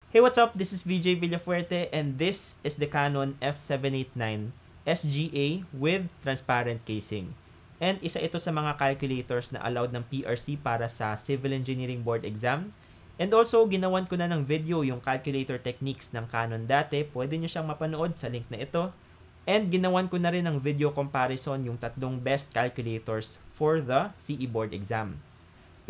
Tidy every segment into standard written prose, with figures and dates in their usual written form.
Hey, what's up? This is VJ Villafuerte and this is the Canon F789 SGA with transparent casing. And isa ito sa mga calculators na allowed ng PRC para sa Civil Engineering Board exam. And also, ginawan ko na ng video yung calculator techniques ng Canon dati. Pwede nyo siyang mapanood sa link na ito. And ginawan ko na rin ng video comparison yung tatlong best calculators for the CE Board exam.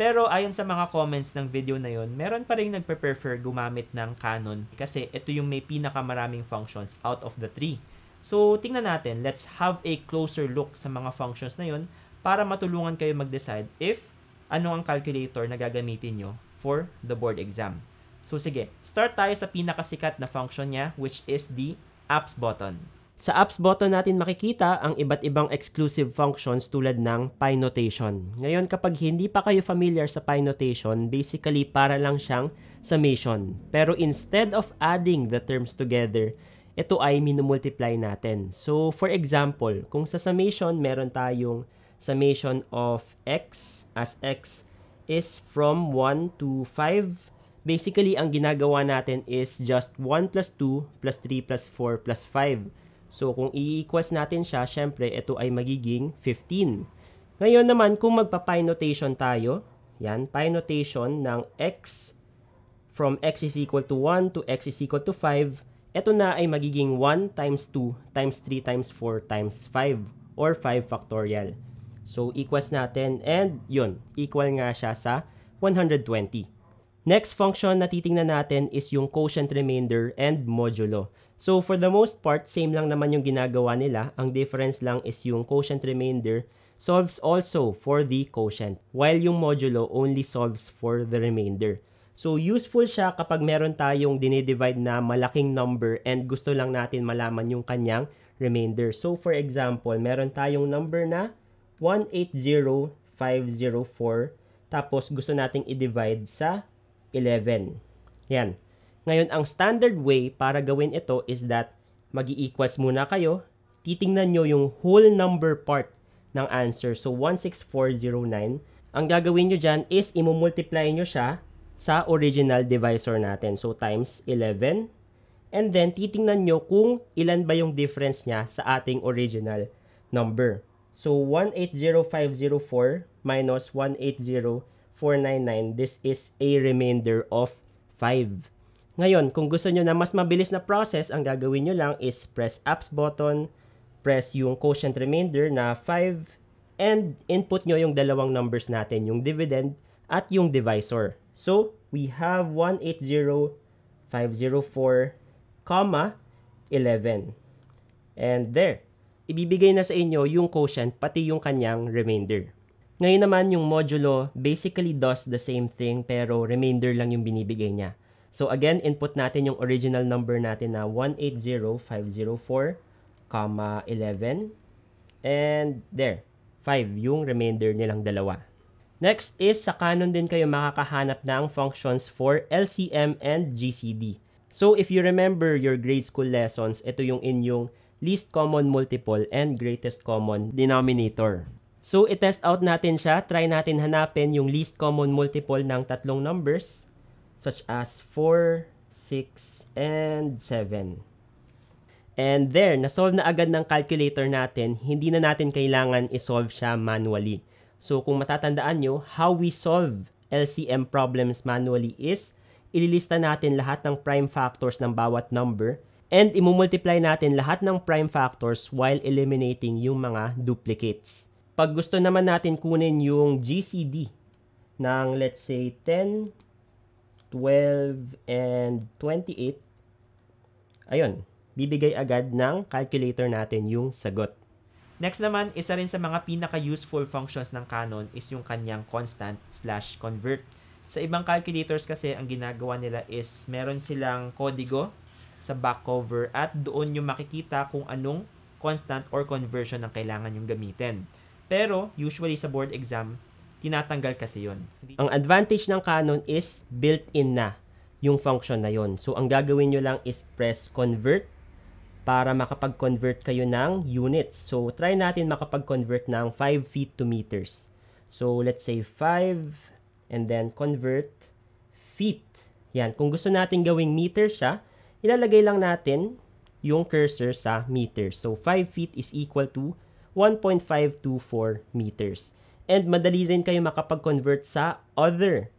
Pero ayon sa mga comments ng video na yon, meron pa rin nagpe-prefer gumamit ng Canon kasi ito yung may pinakamaraming functions out of the three. So tingnan natin, let's have a closer look sa mga functions na yon para matulungan kayo mag-decide if ano ang calculator na gagamitin nyo for the board exam. So sige, start tayo sa pinakasikat na function niya, which is the apps button. Sa apps button natin makikita ang iba't ibang exclusive functions tulad ng Pi notation. Ngayon, kapag hindi pa kayo familiar sa Pi notation, basically para lang siyang summation. Pero instead of adding the terms together, ito ay minumultiply natin. So for example, kung sa summation meron tayong summation of x as x is from 1 to 5, basically ang ginagawa natin is just 1 plus 2 plus 3 plus 4 plus 5. So, kung i-equals natin siya, syempre, ito ay magiging 15. Ngayon naman, kung magpa-pi notation tayo, yan, pi notation ng x from x is equal to 1 to x is equal to 5, ito na ay magiging 1 times 2 times 3 times 4 times 5 or 5 factorial. So, equals natin and yun, equal nga siya sa 120. Next function na titingnan natin is yung quotient remainder and modulo. So for the most part, same lang naman yung ginagawa nila. Ang difference lang is yung quotient remainder solves also for the quotient, while yung modulo only solves for the remainder. So useful siya kapag meron tayong dinidivide na malaking number and gusto lang natin malaman yung kanyang remainder. So for example, meron tayong number na 180504, tapos gusto nating i-divide sa 11. Yan. Ngayon, ang standard way para gawin ito is that mag-i-equals muna kayo. Titingnan nyo yung whole number part ng answer. So, 16409. Ang gagawin nyo dyan is imumultiply nyo siya sa original divisor natin. So, times 11. And then, titingnan nyo kung ilan ba yung difference niya sa ating original number. So, 180504 minus 180499. This is a remainder of 5. Ngayon, kung gusto nyo na mas mabilis na process, ang gagawin nyo lang is press apps button, press yung quotient remainder na 5, and input nyo yung dalawang numbers natin, yung dividend at yung divisor. So, we have 180504, 11. And there, ibibigay na sa inyo yung quotient pati yung kanyang remainder. Ngayon naman, yung modulo basically does the same thing pero remainder lang yung binibigay niya. So again, input natin yung original number natin na 180504, 11. And there, 5 yung remainder nilang dalawa. Next is sa Canon din kayo makakahanap ng functions for LCM and GCD. So if you remember your grade school lessons, ito yung inyong least common multiple and greatest common denominator. So i-test out natin siya, try natin hanapin yung least common multiple ng tatlong numbers such as 4, 6, and 7. And there, na-solve na agad ng calculator natin, hindi na natin kailangan i-solve siya manually. So kung matatandaan nyo, how we solve LCM problems manually is, ililista natin lahat ng prime factors ng bawat number, and imumultiply natin lahat ng prime factors while eliminating yung mga duplicates. Pag gusto naman natin kunin yung GCD ng let's say 10, 12, and 28, ayun, bibigay agad ng calculator natin yung sagot. Next naman, isa rin sa mga pinaka-useful functions ng Canon is yung kanyang constant/convert. Sa ibang calculators kasi, ang ginagawa nila is meron silang kodigo sa back cover at doon yung makikita kung anong constant or conversion ang kailangan yung gamitin. Pero, usually sa board exam, tinatanggal kasi yon. Ang advantage ng Canon is built-in na yung function na yon. So, ang gagawin nyo lang is press convert para makapag-convert kayo ng units. So, try natin makapag-convert ng 5 feet to meters. So, let's say 5 and then convert feet. Yan, kung gusto natin gawing meter siya, ilalagay lang natin yung cursor sa meters. So, 5 feet is equal to 1.524 meters. And madali rin kayo makapag-convert sa other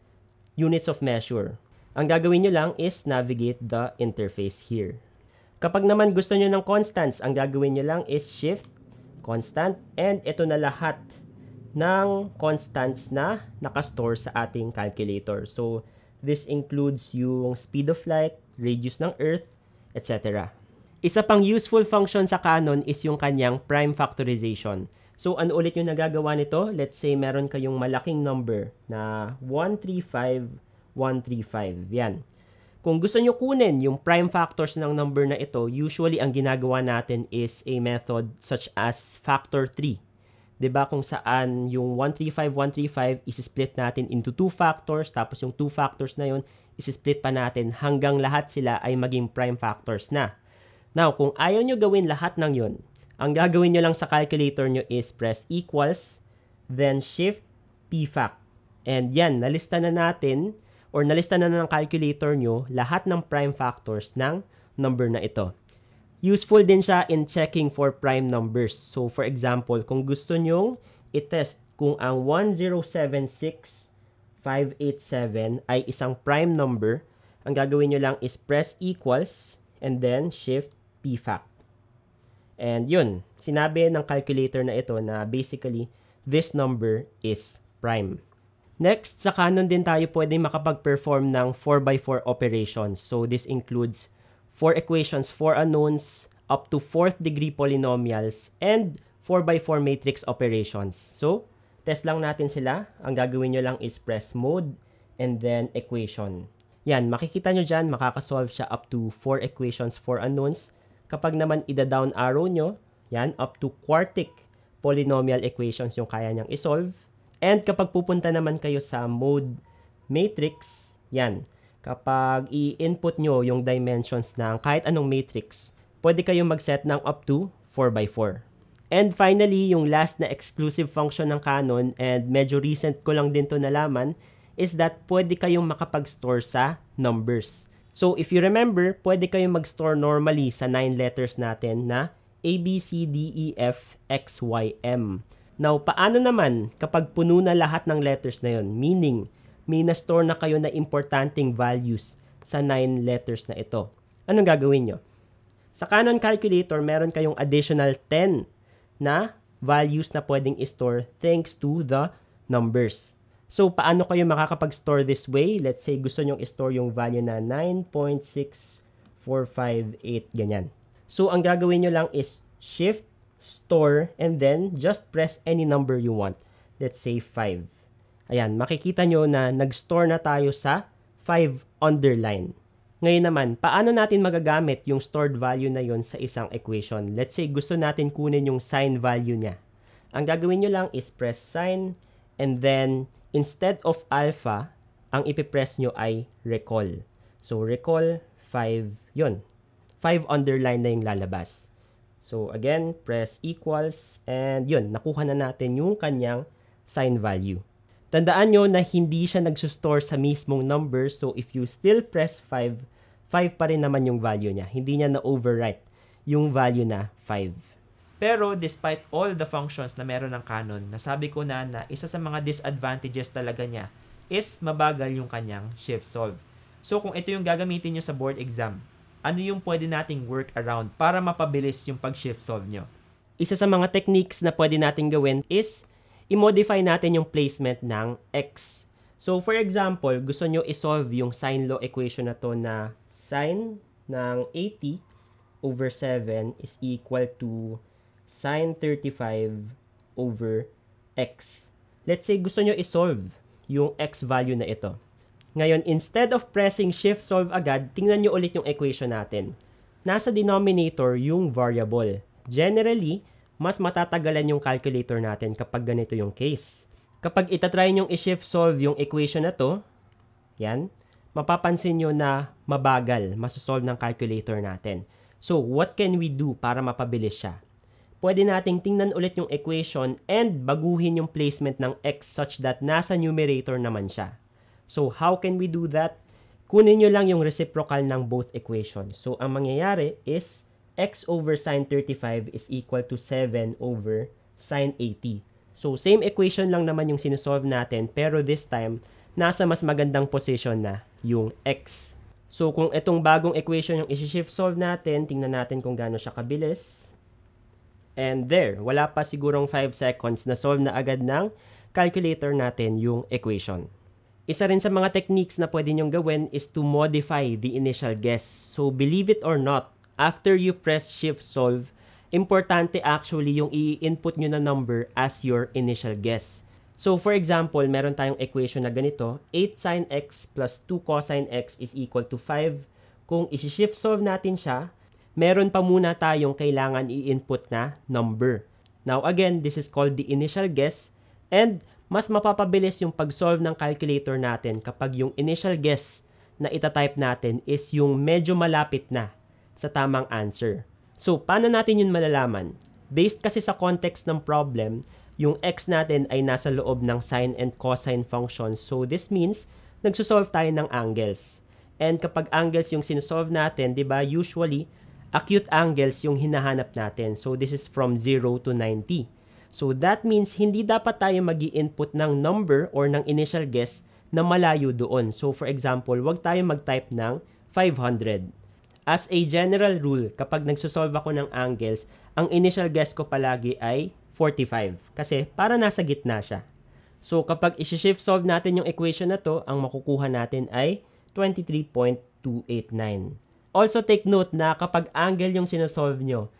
units of measure. Ang gagawin nyo lang is navigate the interface here. Kapag naman gusto nyo ng constants, ang gagawin nyo lang is shift, constant, and ito na lahat ng constants na nakastore sa ating calculator. So, this includes yung speed of light, radius ng Earth, etc. Isa pang useful function sa Canon is yung kanyang prime factorization. So, ano ulit yung nagagawa nito? Let's say meron kayong malaking number na 135,135. Yan. Kung gusto nyo kunin yung prime factors ng number na ito, usually ang ginagawa natin is a method such as factor 3. 'Di ba kung saan yung 135,135 is-split natin into 2 factors, tapos yung 2 factors na yun is-split pa natin hanggang lahat sila ay maging prime factors na. Now, kung ayaw nyo gawin lahat ng yun, ang gagawin nyo lang sa calculator nyo is press equals, then shift pfac. And yan, nalista na natin or nalista na ng calculator nyo lahat ng prime factors ng number na ito. Useful din siya in checking for prime numbers. So, for example, kung gusto nyong i-test kung ang 1076587 ay isang prime number, ang gagawin nyo lang is press equals and then shift pfac. And yun, sinabi ng calculator na ito na basically, this number is prime. Next, sa Canon din tayo pwede makapag-perform ng 4x4 operations. So, this includes 4 equations, 4 unknowns, up to 4th degree polynomials, and 4x4 matrix operations. So, test lang natin sila. Ang gagawin nyo lang is press mode and then equation. Yan, makikita nyo dyan, makakasolve siya up to 4 equations, 4 unknowns. Kapag naman ida-down arrow nyo, yan, up to quartic polynomial equations yung kaya niyang isolve. And kapag pupunta naman kayo sa mode matrix, yan, kapag i-input nyo yung dimensions ng kahit anong matrix, pwede kayong mag-set ng up to 4x4. And finally, yung last na exclusive function ng Canon, and medyo recent ko lang din to nalaman, is that pwede kayong makapag-store sa numbers. So, if you remember, pwede kayong mag-store normally sa 9 letters natin na A, B, C, D, E, F, X, Y, M. Now, paano naman kapag puno na lahat ng letters na yun? Meaning, may na-store na kayo na importanteng values sa 9 letters na ito. Anong gagawin nyo? Sa Canon calculator, meron kayong additional 10 na values na pwedeng i-store thanks to the numbers. So, paano kayo makakapag-store this way? Let's say, gusto nyong i-store yung value na 9.6458, ganyan. So, ang gagawin nyo lang is shift, store, and then just press any number you want. Let's say 5. Ayan, makikita nyo na nag-store na tayo sa 5 underline. Ngayon naman, paano natin magagamit yung stored value na yon sa isang equation? Let's say, gusto natin kunin yung sign value niya. Ang gagawin nyo lang is press sign, and then instead of alpha, ang ipipress nyo ay recall. So, recall 5, yun. 5 underline na yung lalabas. So, again, press equals, and yun, nakuha na natin yung kanyang sign value. Tandaan nyo na hindi siya nagsusstore sa mismong number, so if you still press 5, 5 pa rin naman yung value niya. Hindi niya na-overwrite yung value na 5. Pero despite all the functions na meron ng Canon, nasabi ko na isa sa mga disadvantages talaga niya is mabagal yung kanyang shift solve. So kung ito yung gagamitin nyo sa board exam, ano yung pwede nating workaround para mapabilis yung pag-shift solve nyo? Isa sa mga techniques na pwede nating gawin is i-modify natin yung placement ng x. So for example, gusto nyo isolve yung sine law equation na to na sine ng 80 over 7 is equal to sine 35 over x. Let's say gusto nyo isolve yung x value na ito. Ngayon, instead of pressing shift solve agad, tingnan nyo ulit yung equation natin. Nasa denominator yung variable. Generally, mas matatagalan yung calculator natin kapag ganito yung case. Kapag itatry nyong i-shift solve yung equation na to, yan, mapapansin nyo na mabagal, masosolve ng calculator natin. So, what can we do para mapabilis siya? Pwede nating tingnan ulit yung equation and baguhin yung placement ng x such that nasa numerator naman siya. So, how can we do that? kunin nyo lang yung reciprocal ng both equations. So, ang mangyayari is x over sine 35 is equal to 7 over sine 80. So, same equation lang naman yung sinusolve natin, pero this time, nasa mas magandang position na yung x. So, kung itong bagong equation yung isi-shift solve natin, tingnan natin kung gaano siya kabilis. And there, wala pa sigurong 5 seconds na solve na agad ng calculator natin yung equation. Isa rin sa mga techniques na pwede nyong gawin is to modify the initial guess. So, believe it or not, after you press shift solve, importante actually yung i-input nyo na number as your initial guess. So, for example, meron tayong equation na ganito, 8 sin x plus 2 cosine x is equal to 5. Kung isi-shift solve natin siya, meron pa muna tayong kailangan i-input na number. Now, again, this is called the initial guess, and mas mapapabilis yung pag-solve ng calculator natin kapag yung initial guess na itatype natin is yung medyo malapit na sa tamang answer. So, paano natin yun malalaman? Based kasi sa context ng problem, yung x natin ay nasa loob ng sine and cosine functions. So, this means nagsusolve tayo ng angles. And kapag angles yung sinusolve natin, di ba, usually, acute angles yung hinahanap natin. So, this is from 0 to 90. So, that means hindi dapat tayo mag-i-input ng number or ng initial guess na malayo doon. So, for example, wag tayo mag-type ng 500. As a general rule, kapag nagsosolve ako ng angles, ang initial guess ko palagi ay 45. Kasi para nasa gitna siya. So, kapag isi-shift solve natin yung equation na to, ang makukuha natin ay 23.289. Also, take note na kapag angle yung sinusolve nyo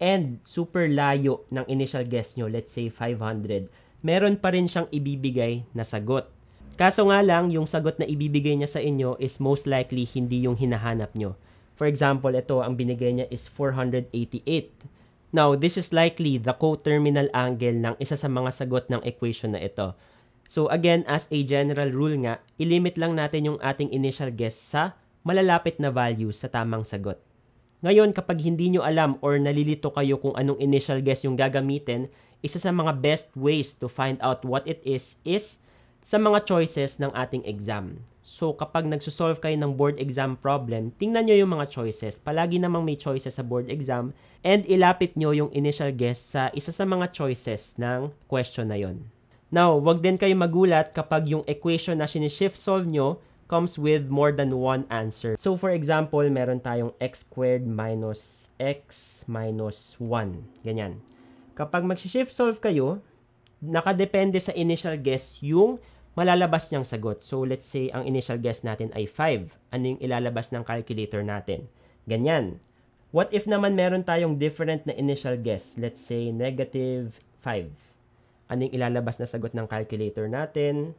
and super layo ng initial guess nyo, let's say 500, meron pa rin siyang ibibigay na sagot. Kaso nga lang, yung sagot na ibibigay niya sa inyo is most likely hindi yung hinahanap nyo. For example, ito, ang binigay niya is 488. Now, this is likely the coterminal angle ng isa sa mga sagot ng equation na ito. So again, as a general rule nga, ilimit lang natin yung ating initial guess sa malalapit na value sa tamang sagot. Ngayon, kapag hindi nyo alam or nalilito kayo kung anong initial guess yung gagamitin, isa sa mga best ways to find out what it is sa mga choices ng ating exam. So, kapag nagsosolve kayo ng board exam problem, tingnan nyo yung mga choices. Palagi namang may choices sa board exam and ilapit nyo yung initial guess sa isa sa mga choices ng question na yon. Now, wag din kayo magulat kapag yung equation na sinishift solve nyo comes with more than one answer. So, for example, meron tayong x squared minus x minus 1. Ganyan. Kapag mag-shift solve kayo, nakadepende sa initial guess yung malalabas niyang sagot. So, let's say, ang initial guess natin ay 5. Ano yung ilalabas ng calculator natin? Ganyan. What if naman meron tayong different na initial guess? Let's say, negative 5. Ano yung ilalabas na sagot ng calculator natin?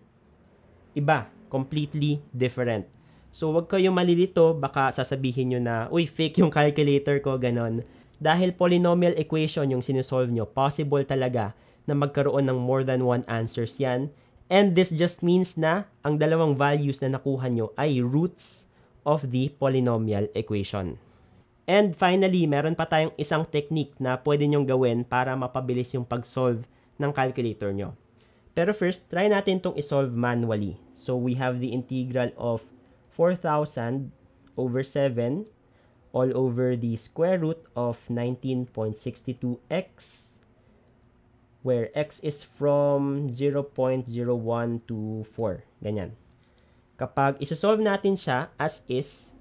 Iba. Completely different. So, wag kayong malilito. Baka sasabihin nyo na, uy, fake yung calculator ko, ganon. Dahil polynomial equation yung sinusolve nyo, possible talaga na magkaroon ng more than one answers yan. And this just means na ang dalawang values na nakuha nyo ay roots of the polynomial equation. And finally, meron pa tayong isang technique na pwede nyong gawin para mapabilis yung pag-solve ng calculator nyo. Pero first, try natin itong isolve manually. So, we have the integral of 4,000 over 7 all over the square root of 19.62x, where x is from 0.01 to 4. Ganyan. Kapag isosolve natin siya as is,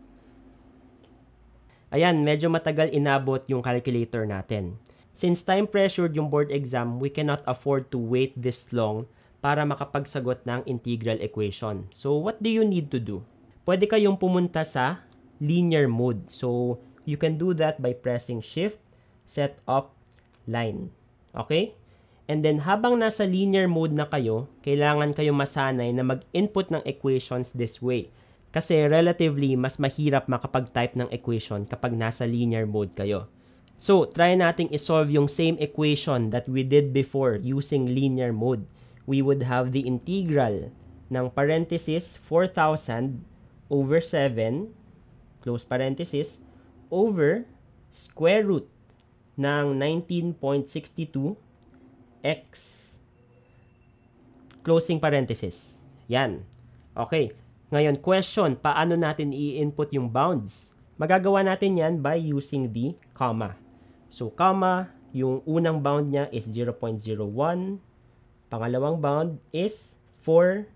ayan, medyo matagal inabot yung calculator natin. Since time-pressured yung board exam, we cannot afford to wait this long para makapagsagot ng integral equation. So, what do you need to do? Pwede kayong pumunta sa linear mode. So, you can do that by pressing Shift, Set Up, Line. Okay? And then, habang nasa linear mode na kayo, kailangan kayo masanay na mag-input ng equations this way. Kasi relatively, mas mahirap makapag-type ng equation kapag nasa linear mode kayo. So, try nating isolve yung same equation that we did before using linear mode. We would have the integral ng parenthesis 4,000 over 7, close parenthesis, over square root ng 19.62 x, closing parenthesis. Yan. Okay. Ngayon, question, paano natin i-input yung bounds? Magagawa natin yan by using the comma. So, comma, yung unang bound niya is 0.01, pangalawang bound is 4,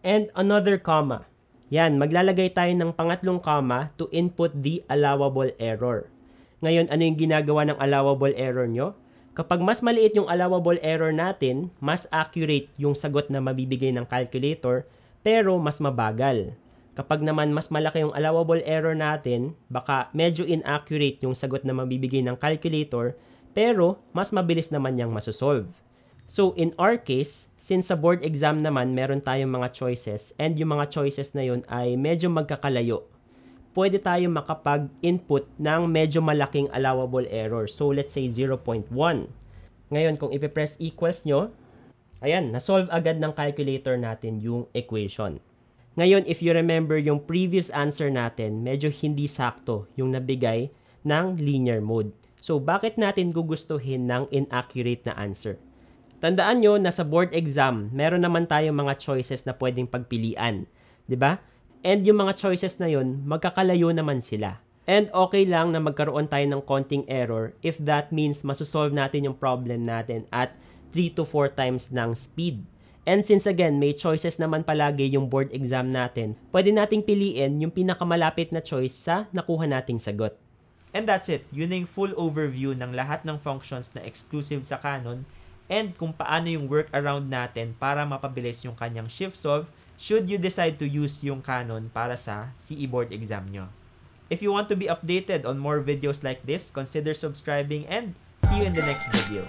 and another comma. Yan, maglalagay tayo ng pangatlong comma to input the allowable error. Ngayon, ano yung ginagawa ng allowable error nyo? Kapag mas maliit yung allowable error natin, mas accurate yung sagot na mabibigay ng calculator, pero mas mabagal. Kapag naman mas malaki yung allowable error natin, baka medyo inaccurate yung sagot na mabibigay ng calculator, pero mas mabilis naman niyang masosolve. So, in our case, since sa board exam naman, meron tayong mga choices and yung mga choices na yun ay medyo magkakalayo, pwede tayo makapag-input ng medyo malaking allowable error. So, let's say 0.1. Ngayon, kung ipipress equals nyo, ayan, nasolve agad ng calculator natin yung equation. Ngayon, if you remember yung previous answer natin, medyo hindi sakto yung nabigay ng linear mode. So, bakit natin gugustuhin ng inaccurate na answer? Tandaan nyo na sa board exam, meron naman tayong mga choices na pwedeng pagpilian. 'Di ba? And yung mga choices na yun, magkakalayo naman sila. And okay lang na magkaroon tayo ng konting error if that means masosolve natin yung problem natin at 3 to 4 times ng speed. And since again, may choices naman palagi yung board exam natin, pwede nating piliin yung pinakamalapit na choice sa nakuha nating sagot. And that's it. Yun na yung full overview ng lahat ng functions na exclusive sa Canon and kung paano yung workaround natin para mapabilis yung kanyang shift solve should you decide to use yung Canon para sa CE board exam nyo. If you want to be updated on more videos like this, consider subscribing and see you in the next video.